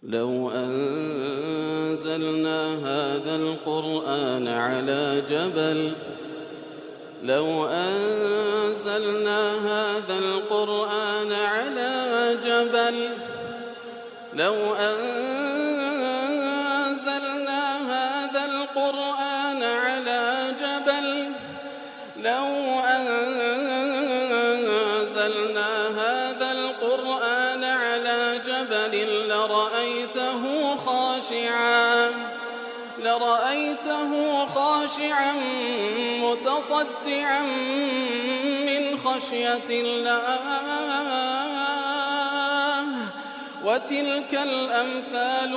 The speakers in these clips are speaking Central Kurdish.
لو أنزلنا هذا القرآن على جبل لرأيته خاشعا متصدعا من خشية الله وتلك الأمثال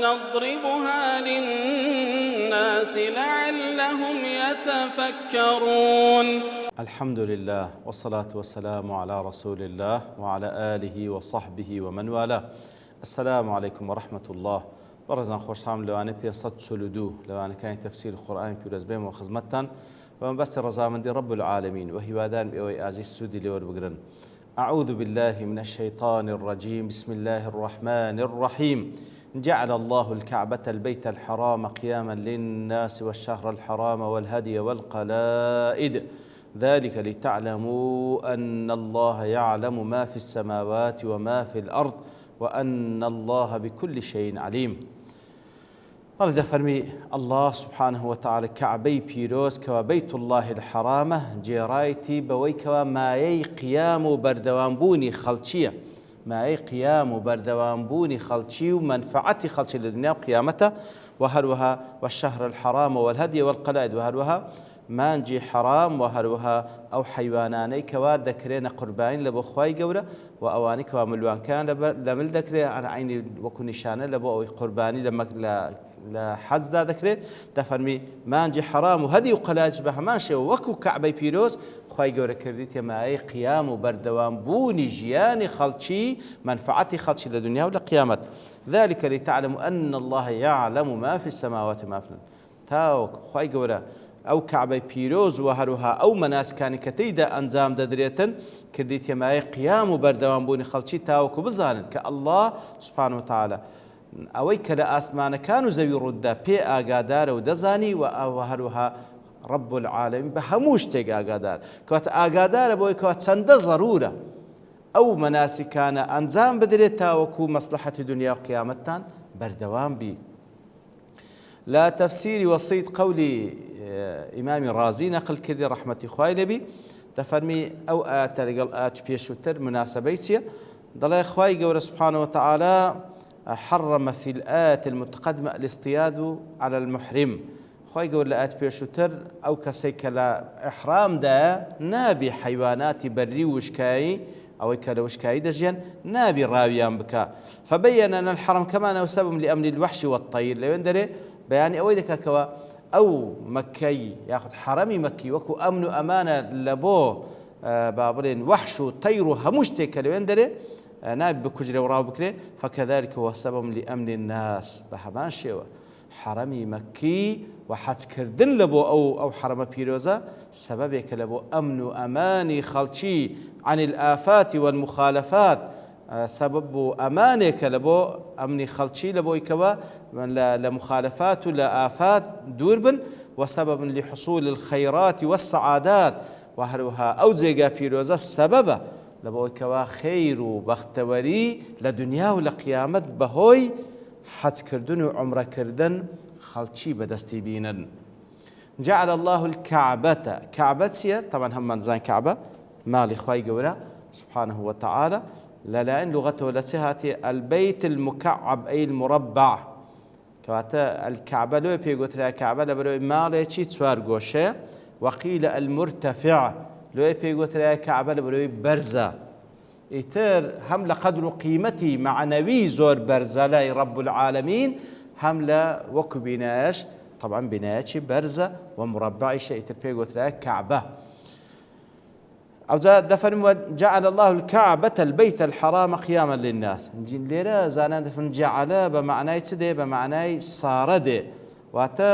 نضربها للناس لعلهم يتفكرون. الحمد لله والصلاة والسلام على رسول الله وعلى آله وصحبه ومن والاه. السلام عليكم ورحمة الله. برزان خوشحام لوانه 542 لوانه كان تفسير القرآن بيرز بهم وخدمتان ومن بس رضامندی رب العالمين وهوادان بأوي عزيز سودي لور بقرن. أعوذ بالله من الشيطان الرجيم. بسم الله الرحمن الرحيم. جعل الله الكعبة البيت الحرام قياما للناس والشهر الحرام والهدي والقلائد ذلك لتعلموا أن الله يعلم ما في السماوات وما في الأرض وأن الله بكل شيء عليم. قال فرمي الله سبحانه وتعالى كعبي بيروز كوا بيت الله الحرام جيرايتي بويكوا ماي قيام بردوانبوني خلشية ماي قيام بردوانبوني خلشي ومنفعتي خلشي للدنيا وقيامته وهروها والشهر الحرام والهدي والقلائد وهروها مانجي حرام وهروها أو حيواناني كوا ذكرين قربان لبو خواي جورا وأواني كوا ملوان كان لمل ذكري عن عيني وكو نشانه لبو أو قرباني لما لا حز دا ذكري تفرمي مانجي حرام وهدي وقلائد بها ماشي وكو كعبي بيروز خواي جورا كرديت ما أي قيام وبردوان بوني جياني خلشي منفعتي خلشي لدنيا ولا قيامت ذلك لتعلموا أن الله يعلم ما في السماوات وما في الأرض. تاو خواي جورا أو كعبي بيروز وهروها أو مناس كان كتيدا أنزام ددريتن كرديت يماي قيام وبردوان بوني خلشي تاوكو بزانن كالله سبحانه وتعالى أويك لأسمان كانوا زي ردا بي آقادار ودزاني وهروها رب العالمين بهموش تيق آقادار كوات آقادار بوي كوات سند ضرورة أو مناس كان أنزام بدريت تاوكو مصلحة دنيا وقيامتان بردوان بي. لا تفسير وصيد قولي إمام رازي نقل كردي رحمة إخوائي لبي تفرمي أو لقل بيشوتر مناسبيسية ضل إخوائي قول سبحانه وتعالى حرم في الآيات المتقدمة الاصطياد على المحرم. إخوائي قول لآت بيشوتر أو كسيك لا إحرام دا نابي حيوانات بري وشكاي أو كلا وشكاي دجيان نابي راويان بكا فبين أن الحرم كمان سبب لأمن الوحش والطير لو يندري بياني أويدك كوا أو مكي ياخذ حرمي مكي وكو أمن أمانة لبو بابرين وحش وطير همشتك لو يندري نائب بكجري وراه بكري فكذلك هو سبب لأمن الناس بحبان شيوه حرمي مكي وحد كردن لبو أو حرم بيروزا سببك لبو أمن أماني خلشي عن الآفات والمخالفات سبب أمانك لبو أمني خلشي لبو يكوا لمخالفات لآفات دوربن وسبب لحصول الخيرات والسعادات وهروها أو زيقا بيروزا السبب لبو يكوا خير وبختوري لدنيا ولقيامت بهوي حج كردن وعمره كردن خلشي بدستي بينن. جعل الله الكعبة كعبة طبعا هم من زين كعبة مالي خواي قولا سبحانه وتعالى لأن لغته لسهاتي البيت المكعب أي المربع كواتا الكعبة لو بيقول لها كعبة لبرو مالي شي تسوار قوشة وقيل المرتفع لو بيقول لها كعبة لبرو برزة إتر هم لقدر قيمتي معنوي زور برزة لا رب العالمين هم لا وكو بناش طبعا بناش برزة ومربع شيء إتر بيقول لها كعبة أو دفن جعل الله الكعبة البيت الحرام قياما للناس. ليرا زانا دفن جعل بمعنى يتسدي بمعنى صارده واتە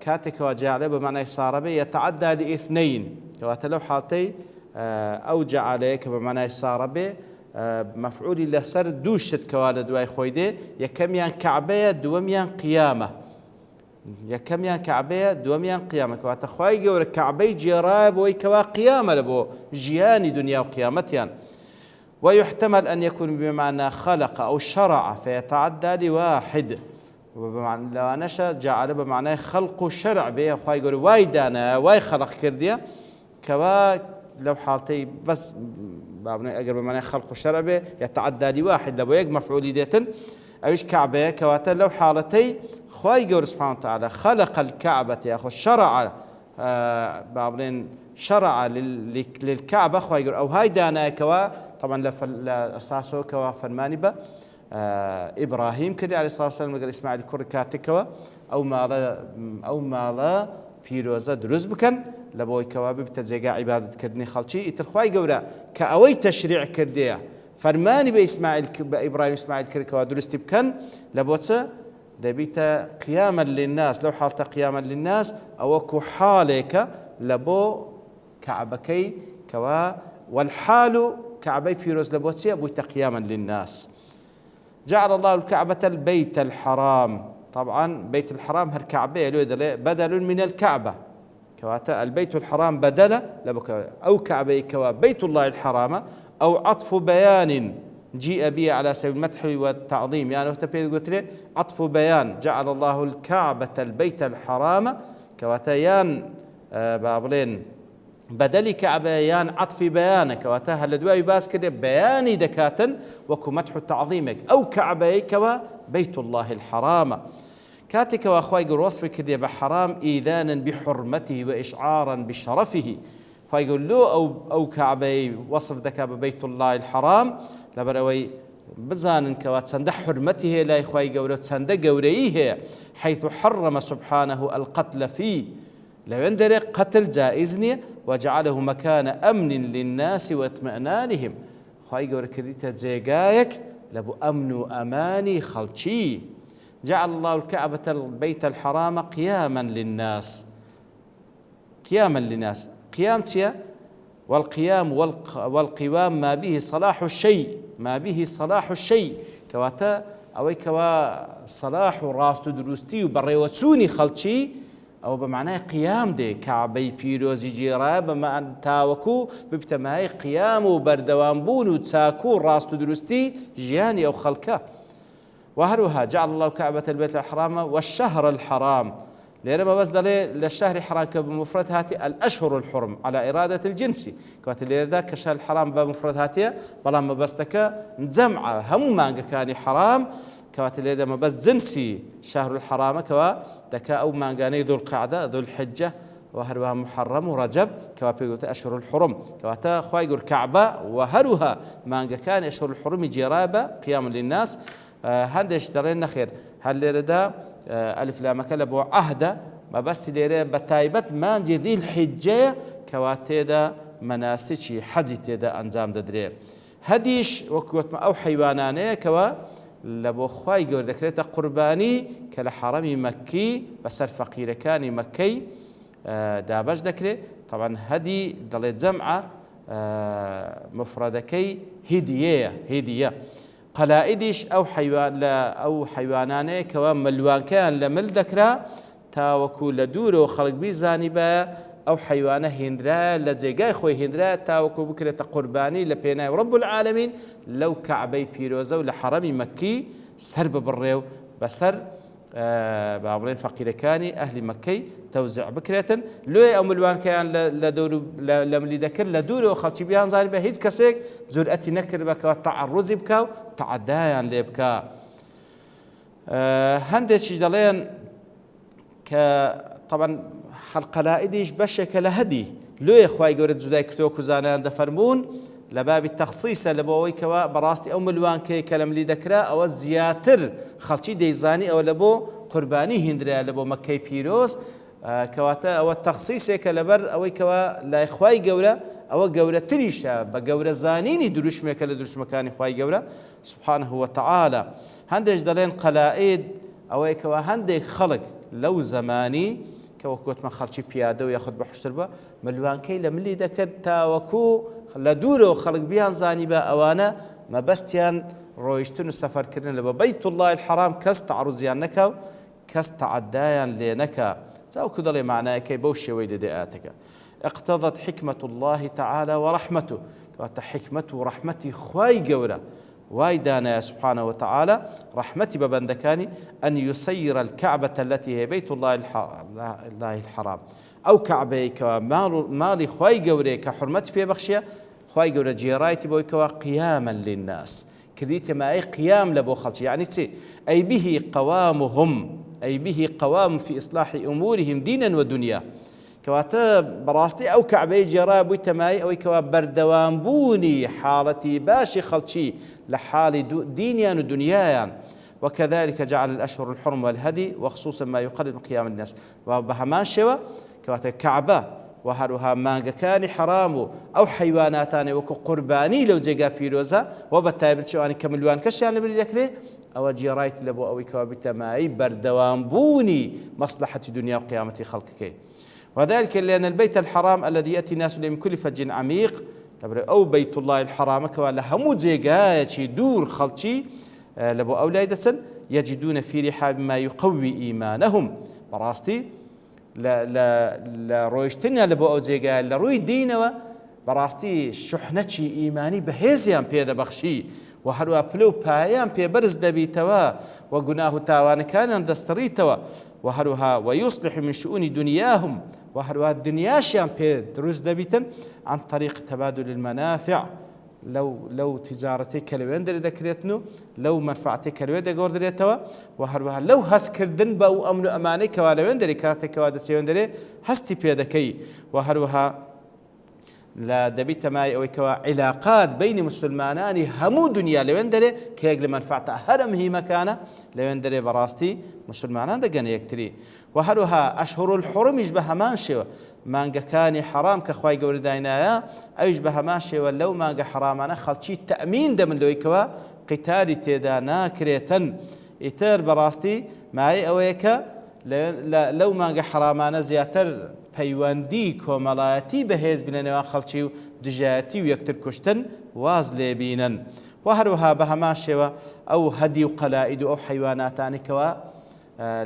کاتێکەوە جعلە بە معنای سارە بێ يتعدى لاثنين کەواتە لەو حاڵەتەی ئەو جعلەیە کە بە معنای سارە بێ مەفعولی لەسەر دوو شت کەوا لە دوای خۆی دێ یەکەمیان کەعبەیە دووەمیان قیامە یەکەمیان کەعبەیە دووەمیان قیامە کەواتە خوای گەورە کەعبەی جێڕایە بۆی کەوا قیامە لە بۆ ژیانی دنیا و قیامەتیان ويحتمل أن يكون بمعنى خلق أو شرع فيتعدى لواحد لو أنشأ جعل بمعنى خلق وشرع به خواهي يقول واي دانا واي خلق كردية كوا لو حالتي بس أقرب بمعنى خلق وشرع به يتعدى لواحد لو يق مفعول ديتن أوش كعبة كواتا لو حالتي خواهي يقول سبحانه وتعالى خلق الكعبة يا أخو شرع بابلين شرع للكعبة خواهي يقول أو هاي دانا كوا طبعا لأساسه كوا فرماني با إبراهيم كده عليه الصلاة والسلام قال إسماعيل كور كاتكوا أو مالا بيروزا دروز بكن لبوي كوابي بتزيقا عبادة كردني خلشي إترخواي قورا كأوي تشريع كردية فرماني بإبراهيم إسماعيل كوا درستي بكن لبوتسا دبيت قياما للناس لو حالت قياما للناس أو كو حالك لبو كعبكي كوا والحال كعبي بيروز لبوتسيا بويت قياما للناس جعل الله الكعبة البيت الحرام طبعا بيت الحرام هالكعبة بدل من الكعبة كواتا البيت الحرام بدل أو كعبة كوا بيت الله الحرام أو عطف بيان جيء به على سبيل المدح والتعظيم يعني قلت لي عطف بيان جعل الله الكعبة البيت الحرام كواتا يان بابلين بدل كعبيان عطف بيانك واتاها لدواء باس كده بياني دكاتا وكو مدح تعظيمك أو كعبي كوا بيت الله الحرام كاتك وأخوي يقول وصفك كده بحرام إيذانا بحرمته وإشعارا بشرفه فيقول له أو كعبي وصف ذكا ببيت الله الحرام لبروي بزان كوا تسند حرمته لا إخوي يقول تسند قوريه حيث حرم سبحانه القتل فيه لو يندرق قتل جائزني وجعله مكان أمن للناس واطمئنانهم خواهي قول كريتا زيقايك لبو أمن وأماني خلشي جعل الله الكعبة البيت الحرام قياما للناس قيام تيا والقيام والقوام ما به صلاح الشيء كواتا أوي كوا صلاح راست دروستي وبريوتسوني خلشي أو بمعنى قيام دي كعبي بيروزي جيرا بمعنى تاوكو ببتماي قيام وبردوان بون وتساكو راست دروستي جياني أو خلقه وهروها جعل الله كعبة البيت الحرام والشهر الحرام ليرما بس دلي للشهر حرام بمفرد هاتي الأشهر الحرم على إرادة الجنس كوات اللي كشهر الحرام بمفرد هاتي بلا ما بستك جمعة هم ما كان حرام كوات اللي ما بس جنسي شهر الحرام كوا دكا أو مانغاني ذو القعدة ذو الحجة وهروها محرم ورجب كوا بيقول أشهر الحرم كواتا خواي يقول كعبة وهروها مانغا كان أشهر الحرم جرابة قيام للناس هندش درين خير هل لردا ألف لام كلبو عهدة ما بس ليرة بتايبت مانجي ذي الحجة كواتيدا مناسكي حجي تيدا أنزام ددري هديش وكوت ما أو حيوانانية كوا لبو خواي يقول ذكرته قرباني كلا حرمي مكي بس الفقير كان مكي دابج ذكره طبعا هدي ضلت جمعة مفردكي هدية قلائدش أو حيوان لا أو حيوانانه كوام ملوان كان لمل ذكره تاوكو لدوره وخلق بي زانبا أو حيوانه هندرا لجيجاي خوي هندرا تاوكو بكرة قرباني لبينا رب العالمين لو كعبي بيروزا ولحرمي مكي سرب بالريو بسر بابلين فقير كاني أهل مكي توزع بكرة لوي أو ملوان كان لدور لملي ذكر لدوره وخلشي بيان زانبا هيج كسيك زرأتي نكر بك وتعرض بك تعدايان لبك هندش دلين طبعا القلائديش بشكل هدي لو يا اخوي يقول زداي كتوك وزانان دفرمون لباب التخصيص لبوي كوا براستي او ملوان كي كلام لي ذكرى او الزياتر خلشي ديزاني او لبو قرباني هندرا لبو مكي بيروس كواتا او التخصيص كلبر او كوا لا اخوي قوله او قوله تريشا بقوله زانيني دروش مكل دروش مكان اخوي قوله سبحانه وتعالى هندش دلين قلائد او كوا هندك خلق لەو زمانی کە وەکوتمە خەڵکی پیادە و یاخود بەحشتر بە ملوانکەی لە ملی دەکرد تاوەکو لە دوورەوە خەڵک بیان زانی بە ئەوانە مەبەستیان ڕۆیشتن و سەفەرکردن لە بە بەیت الله الحرام کەس تەعەڕوزیان نەکا و کەس تەعەدایان لێ نەکا چاوەکو دەڵێ معنایەکەی بەو شێوەی لە دەیاتەکە اقتضت حكمة الله تعالى ورحمته كواتا حكمة ورحمتي خواي قورا واي دانا سبحانه وتعالى رحمتي ببندكاني أن يسير الكعبة التي هي بيت الله الحرام أو كعبة مالي خواي قورا كحرمتي في بخشية خواي قورا جيرايتي بوي كوا قياما للناس كريتي ما أي قيام لبو خلشي يعني تسي أي به قوامهم أي به قوام في إصلاح أمورهم دينا ودنيا كواتا براستي أو كعبي جرا بوي تماي أو كوا بردوان بوني حالتي باشي خلشي لحال دينيان ودنيايان وكذلك جعل الأشهر الحرم والهدي وخصوصا ما يقرب من قيام الناس وبهمان شوا كواتا كعبة وهروها مانجا كان حرام أو حيواناتان وكو قرباني لو جيجا بيروزا وبالتالي شواني كملوان كشيان لبري ذكري أو جيرايت لبو أو كوا بتماي بردوان بوني مصلحة دنيا وقيامة خلقك وذلك لأن البيت الحرام الذي يأتي الناس من كل فج عميق أو بيت الله الحرام كوالا همو جيغايا دور خلشي لبو أولادسن يجدون في رحاب ما يقوي إيمانهم براستي لا رويشتنيا لبو أو جيغايا لروي دينوا براستي شحنتشي إيماني بهزيان بيدا بخشي وهروا بلو بايان بي برز دبيتوا وقناه تاوان كان دستريتوا وهروها ويصلح من شؤون دنياهم وهروها الدنياشيان بي دروز دبيتن عن طريق تبادل المنافع لو تجارتي كلوين دري ذكرتنو لو منفعتي كلوين دغور دريتوا وهروها لو هس كردن باو امن اماني كوالوين دري كاتي كواد سيون دري هستي بيدكي وهروها لا دبيت ماي أو كوا علاقات بين مسلمانان همو دنيا لوندري كيجل منفعته هرم هي مكانه لوندري براستي مسلمانان دقن يكتري وهروها أشهر الحرم يشبه ماشي مانجا كان حرام كخواي قول داينايا أو يشبه ماشي ولو مانجا حرام أنا خلشي التأمين ده من لو كوا قتال تيدا ناكريتن إتر براستي معي أويكا لو مانجا حرام أنا زياتر پەیوەندی کۆمەڵایەتی بەهێز بنە نێوان خەڵکی و دژایەتی و یەکتر کوشتن واز لێ بینن و هەروەها بە هەمان شێوە ئەو هەدی و قەلائید و ئەو حەیواناتانی کەوا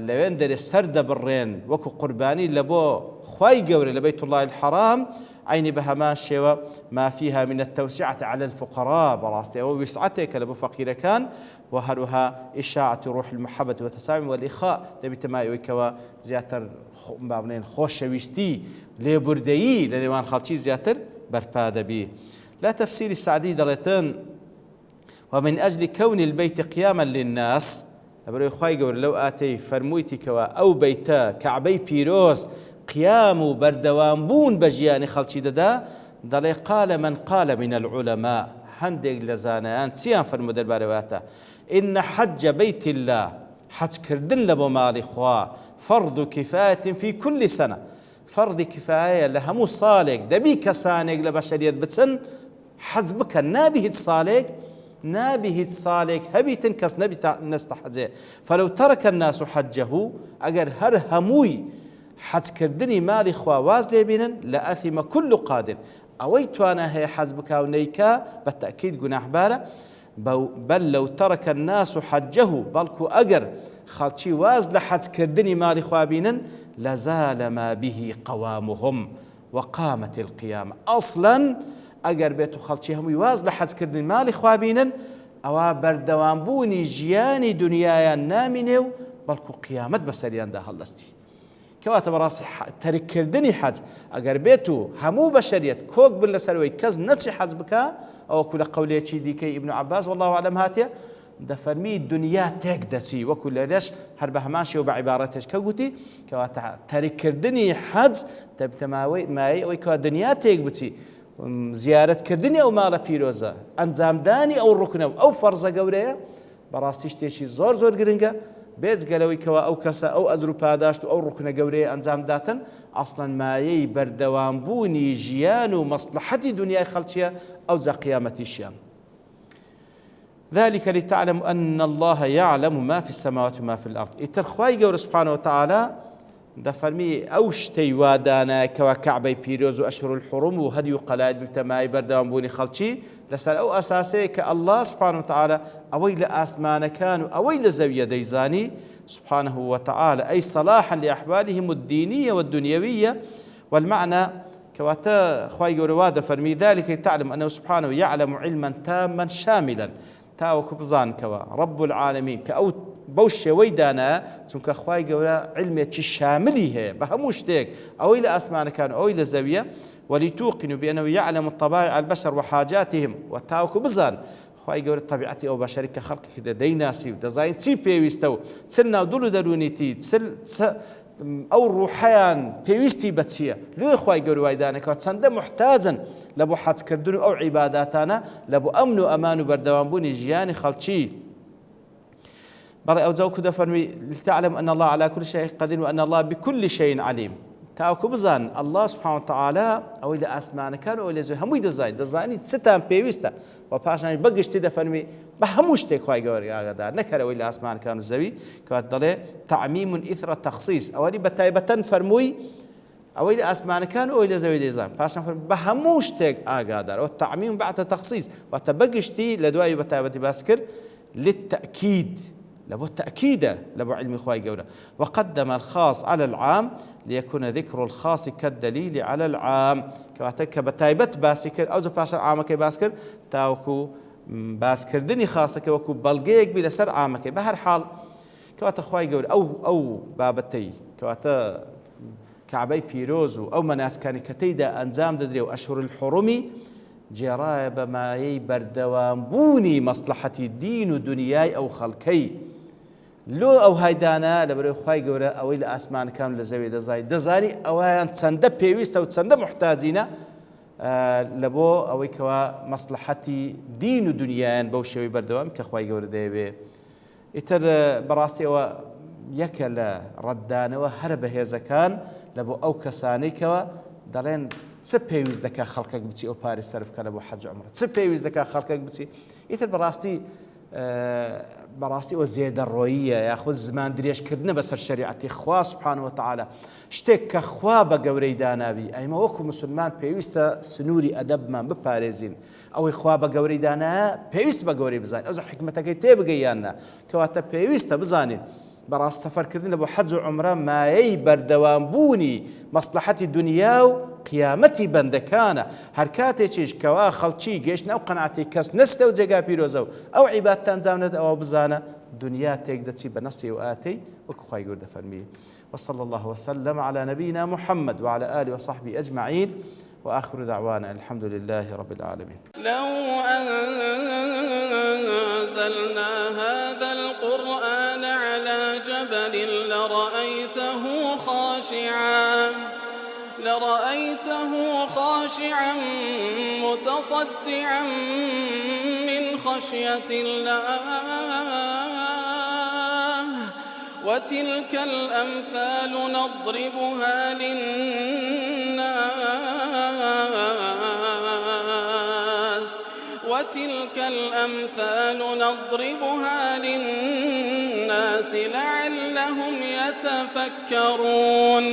لەوێن دەرێ سەر دەبڕێن وەکو قوربانی لە بۆ خوای گەورە لە بەیت الله الحرام عینی بە هەمان شێوە ما فيها من التوسعة على الفقراء براستي أو وسعتك لبو فقير كان وهروها إشاعة روح المحبة والتسامح والإخاء دبيت ما يوكوا زياتر مابنين خوش شويستي لبردي لنوان خالتي زياتر برباد بيه لا تفسير السعدي دلتان ومن أجل كون البيت قياما للناس أبرو خواي قول لو آتي فرمويتي كوا أو بيتا كعبي بيروز قيام بردوان بون بجياني خلشي ددا دلي قال من قال من العلماء هندق لزانيان تيان فرمو دربارواتا إن حج بيت الله حج كردن لبو مالي خوا فرض كفاية في كل سنة فرض كفاية لهمو صالق دبي كسانق لبشرية بتسن حج بك نابه صالق نابه صالق هبي تنكس نبي نستحجه فلو ترك الناس حجه أجر هر هموي حج كردني مالي خوا واز لبينن لأثم كل قادر أويت أنا هي حزبك ونيكا بالتأكيد جناح بارة بل لو ترك الناس حجه بلكو أجر خالشي واز لحج كردني مالي خوابينا لزال ما به قوامهم وقامت القيامة أصلا أجر بيتو خالشي هم واز لحج كردني مالي خوابينا أو بردوان بوني جياني دنيايا نامنيو بلكو قيامت بسريان ده هلستي كواتا براسي ترك كردني حج أجر بيتو همو بشريت كوك بلا سروي كز نتشي حج بكا أو كل قولي شي ديكي ابن عباس والله أعلم هاتيا دفرمي الدنيا تقدسي وكل ليش هربها ماشي وبعبارتش كوتي كواتا ترك كردني حج تبتماوي ماي أو كوا دنيا تقبتي زيارة كردني أو مالا بيروزا أنزام داني أو الركن أو فرزة قورية براسيش تيشي زور زور قرنقا بيت قالوا كوا أو كسا أو أدرو باداشت أو ركن قورية أنزام داتن أصلا مايي بردوان بوني جيان ومصلحة دنيا خلشيا أو ذا قيامة الشيان ذلك لتعلم أن الله يعلم ما في السماوات وما في الأرض. إترخواي جور سبحانه وتعالى دفرمي أوشتي وادانا كوا كعبي بيروز وأشهر الحرم وهدي قلائد بتماي بردوان بوني خلشي لسال أو أساسي كالله سبحانه وتعالى أويل أسمان كانوا أويل زاوية ديزاني سبحانه وتعالى أي صلاحا لأحوالهم الدينية والدنيوية. والمعنى كواتا خواي جور وادا فرمي ذلك لتعلم أنه سبحانه يعلم علما تاما شاملا تاوك بزان كوا رب العالمين كأو بوش ويدانا چونکە خوای گەورە علمێکی شاملی هەیە بە هەموو شتێک ئەوەی لە ئاسمانەکان ئەوەی لە زەویە ولتوقنوا بأنه يعلم طبائع البشر وحاجاتهم وتاوك بزان خوای گەورە طبیعەتی ئەو بەشەری کە خەڵقی کردە دەیناسی و دەزانێت چی پێویستە و چ ناو دڵ و دەرونیتی ئەو ڕوحەیان پێویستی بە چییە لێ خوای گەورە وای دانەکەوە چەندە محتاجن لە بۆ حەجکردن و ئەو عیباداتانە لە بۆ ئەمن و ئەمان و بەردەوامبوونی ژیانی خەڵکی. بەڵێ ئەو جاوکو دەفەرمی لتعلم أن الله على كل شيء قدير وأن الله بكل شيء عليم. تاوکو بزان الله سبحانه وتعالى ئەوەی لە ئاسمانەکان و ئەوەی لە زەوی هەمووی دەزانی چتان پێویستە و پاشانی بەگشتی دەفەرمی بە هەموو شتێک خوای گەورە ئاگادار نەکەرەوەی لە ئاسمانەکان و زەوی کەوات دەڵێ تعمیم ئیثر تەخسیس ئەوەی بە تایبەتەن فەرمووی ئەوەی لە ئاسمانەکان و ئەوەی لە زەوی دەیزان پاشان فەرمی بە هەموو شتێک ئاگادار ئەوە تعمیم بەعدە تەخسیس واتە بەگشتی لە دوای بە تایبەتی باس کرد للتأكيد لابد تأكيدا لابد علم إخوائي جورا وقدم الخاص على العام ليكون ذكر الخاص كالدليل على العام كواتك بتايبت باسكر أو زباشر عامك باسكر تاوكو باسكر دني خاصك وكو بلغيك بلا سر عامك بهر حال كوات إخوائي جورا أو بابتي كوات كعبي بيروزو أو مناس كان كتيدا أنزام ددري وأشهر الحرمي جراية بما يبردوان بوني مصلحة الدين ودنياي أو خلقي لو أو هيدانا لبرو خواي جورا أو إلى أسمان كامل لزوي دزاني أو هان تسند بيويست أو تسند محتاجين لبو أو كوا مصلحة دين ودنياي بوشوي بردوان كخواي جورا ديبي إتر براسي أو يكل ردانا وهرب هذا كان لبو أو كساني كوا دلين چ پێویست دەکا خەڵکێک بچی ئەو پارەی سەرف کە لە بۆ حەج و عومرە چ پێویست دەکا خەڵکێک بچی ئیتر بەڕاستی ئەوە زێدەڕۆییە یاخود زمان درێژکردنە بەسەر شەریعەتی خوا سوبحانەوە وتەعالە شتێک کە خوا بە گەورەی داناوی ئەمە وەکو مسلمان پێویستە سنووری ئەدەبمان بپارێزین ئەوەی خوا بە گەورەی دانایە پێویست بە گەورەی بزانین ئەو حکمەتەکەی تێبگەیاننا کەواتە پێویستە بزانین بەڕاست سەفەرکردن لە بۆ حەج و عومرە مایەی بەردەوامبوونی مەسلحەتی دنیا و قیامەتی بەندەکانە هەر کاتێکیش کەوا خەڵکی گەیشتنە ئەو قەناعەتی کەس نەستە و جێگا پیرۆزە و ئەو عیبادەت ئەنجام نەدا ئەوە بزانە دنیا تێک دەچی بە نەسی و ئاتەی وەکو خوای گەورە دەفەرمێ وصلى الله وسلم على نبينا محمد وعلى آله وصحبه أجمعين وآخر دعوانا الحمد لله رب العالمين. لو أنزلنا هذا القرآن على جبل لرأيته خاشعا متصدعا من خشية الله وتلك الأمثال نضربها للناس لعلهم يتفكرون.